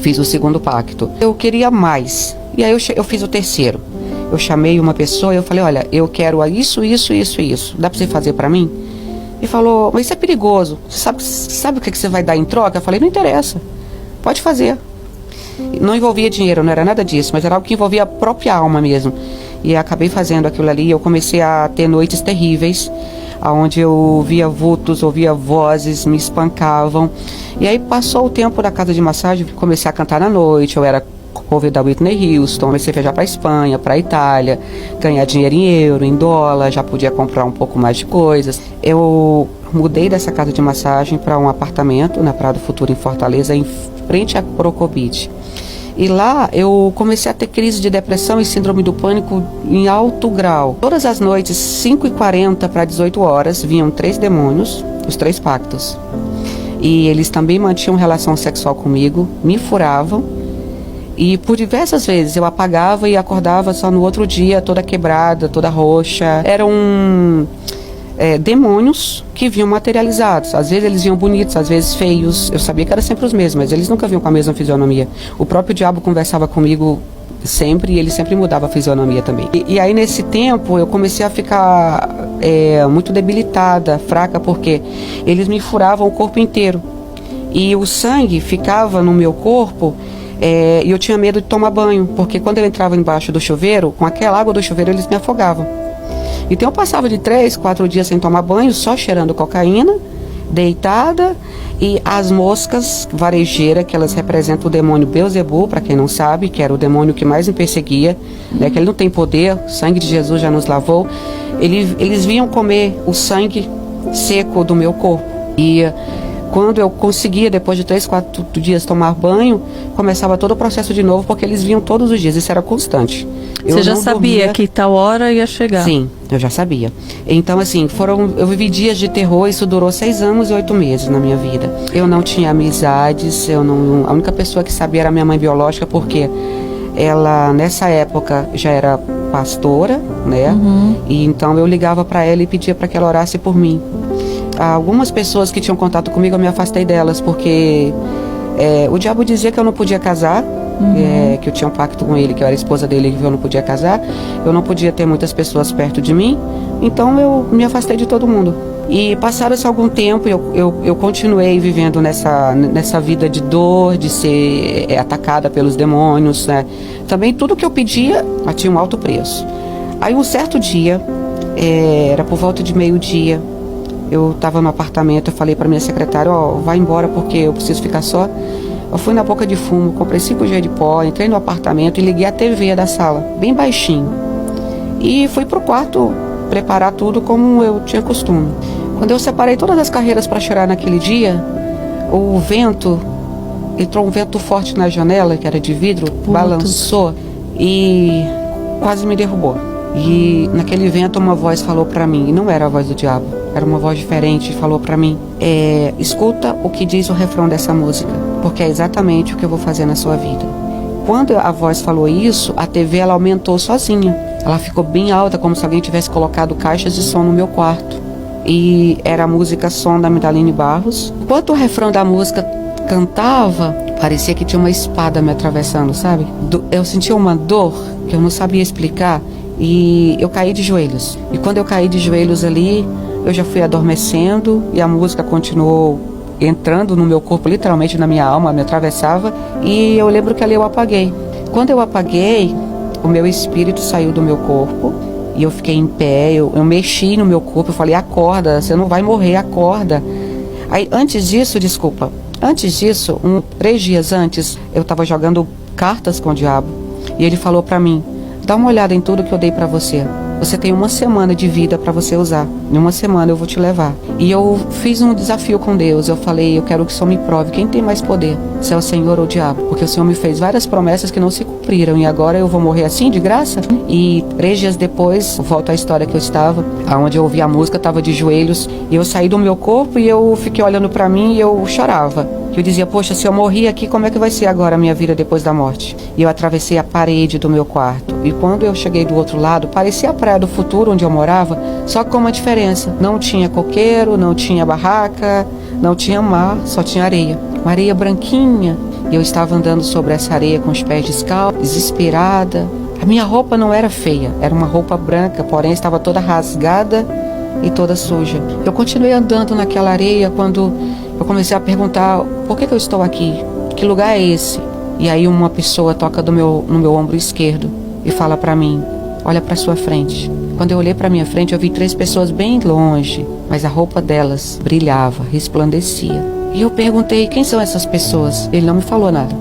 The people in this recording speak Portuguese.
fiz o segundo pacto. Eu queria mais. E aí eu fiz o terceiro. Eu chamei uma pessoa e eu falei, olha, eu quero isso, isso, isso e isso. Dá pra você fazer pra mim? E falou, mas isso é perigoso. Sabe o que você vai dar em troca? Eu falei, não interessa. Pode fazer. Não envolvia dinheiro, não era nada disso, mas era algo que envolvia a própria alma mesmo. E acabei fazendo aquilo ali. Eu comecei a ter noites terríveis, onde eu ouvia vultos, ouvia vozes, me espancavam. E aí passou o tempo da casa de massagem, comecei a cantar na noite, eu era cover da Whitney Houston, comecei a viajar para Espanha, para Itália, ganhar dinheiro em euro, em dólar, já podia comprar um pouco mais de coisas. Eu mudei dessa casa de massagem para um apartamento na Praia do Futuro, em Fortaleza, em frente à Crocobit. E lá eu comecei a ter crise de depressão e síndrome do pânico em alto grau. Todas as noites, 5h40 para 18 horas, vinham 3 demônios, os 3 pactos. E eles também mantinham relação sexual comigo, me furavam. E por diversas vezes eu apagava e acordava só no outro dia, toda quebrada, toda roxa. Eram demônios que vinham materializados. Às vezes eles vinham bonitos, às vezes feios. Eu sabia que eram sempre os mesmos, mas eles nunca vinham com a mesma fisionomia. O próprio diabo conversava comigo sempre e ele sempre mudava a fisionomia também. E aí nesse tempo eu comecei a ficar muito debilitada, fraca, porque eles me furavam o corpo inteiro. E o sangue ficava no meu corpo e eu tinha medo de tomar banho, porque quando eu entrava embaixo do chuveiro, com aquela água do chuveiro eles me afogavam. Então eu passava de 3, 4 dias sem tomar banho, só cheirando cocaína, deitada, e as moscas varejeiras, que elas representam o demônio Beelzebul, para quem não sabe, que era o demônio que mais me perseguia, né, que ele não tem poder, o sangue de Jesus já nos lavou. Eles vinham comer o sangue seco do meu corpo. E quando eu conseguia, depois de 3, 4 dias tomar banho, começava todo o processo de novo, porque eles vinham todos os dias, isso era constante. Você já sabia que tal hora ia chegar? Sim, eu já sabia. Então, assim, eu vivi dias de terror, isso durou 6 anos e 8 meses na minha vida. Eu não tinha amizades, a única pessoa que sabia era a minha mãe biológica, porque ela, nessa época, já era pastora, né? Uhum. E então eu ligava para ela e pedia para que ela orasse por mim. Algumas pessoas que tinham contato comigo, eu me afastei delas, porque o diabo dizia que eu não podia casar, que eu tinha um pacto com ele, que eu era esposa dele, que eu não podia casar, eu não podia ter muitas pessoas perto de mim, então eu me afastei de todo mundo. E passado-se algum tempo, eu continuei vivendo nessa vida de dor, de ser atacada pelos demônios, né? Também tudo que eu pedia tinha um alto preço. Aí um certo dia, era por volta de meio-dia, eu estava no apartamento, eu falei para minha secretária, vai embora porque eu preciso ficar só. Eu fui na boca de fumo, comprei 5G de pó, entrei no apartamento e liguei a TV da sala, bem baixinho. E fui pro quarto preparar tudo como eu tinha costume. Quando eu separei todas as carreiras para chorar naquele dia, entrou um vento forte na janela, que era de vidro, balançou e quase me derrubou. E naquele vento uma voz falou para mim, e não era a voz do diabo, era uma voz diferente, falou para mim, escuta o que diz o refrão dessa música, porque é exatamente o que eu vou fazer na sua vida. Quando a voz falou isso, a TV ela aumentou sozinha. Ela ficou bem alta, como se alguém tivesse colocado caixas de som no meu quarto. E era a música Som da Midaline Barros. Enquanto o refrão da música cantava, parecia que tinha uma espada me atravessando, sabe? Eu sentia uma dor que eu não sabia explicar. E eu caí de joelhos. E quando eu caí de joelhos ali, eu já fui adormecendo e a música continuou entrando no meu corpo, literalmente na minha alma, me atravessava. E eu lembro que ali eu apaguei. Quando eu apaguei, o meu espírito saiu do meu corpo e eu fiquei em pé, eu mexi no meu corpo, eu falei, acorda, você não vai morrer, acorda. Aí antes disso, 3 dias antes, eu estava jogando cartas com o diabo e ele falou para mim, dá uma olhada em tudo que eu dei para você. Você tem 1 semana de vida para você usar. Em 1 semana eu vou te levar. E eu fiz um desafio com Deus. Eu falei, eu quero que o Senhor me prove quem tem mais poder, se é o Senhor ou o diabo. Porque o Senhor me fez várias promessas que não se cumpriram. E agora eu vou morrer assim, de graça? E 3 dias depois, volto à história que eu estava, onde eu ouvi a música, eu estava de joelhos. E eu saí do meu corpo e eu fiquei olhando para mim e eu chorava. Eu dizia, poxa, se eu morri aqui, como é que vai ser agora a minha vida depois da morte? E eu atravessei a parede do meu quarto. E quando eu cheguei do outro lado, parecia a Praia do Futuro, onde eu morava, só que com uma diferença. Não tinha coqueiro, não tinha barraca, não tinha mar, só tinha areia. Uma areia branquinha. E eu estava andando sobre essa areia com os pés descalços, desesperada. A minha roupa não era feia, era uma roupa branca, porém estava toda rasgada e toda suja. Eu continuei andando naquela areia quando eu comecei a perguntar: por que eu estou aqui? Que lugar é esse? E aí uma pessoa toca no meu ombro esquerdo e fala para mim: olha para sua frente. Quando eu olhei para minha frente, eu vi 3 pessoas bem longe, mas a roupa delas brilhava, resplandecia. E eu perguntei: quem são essas pessoas? Ele não me falou nada.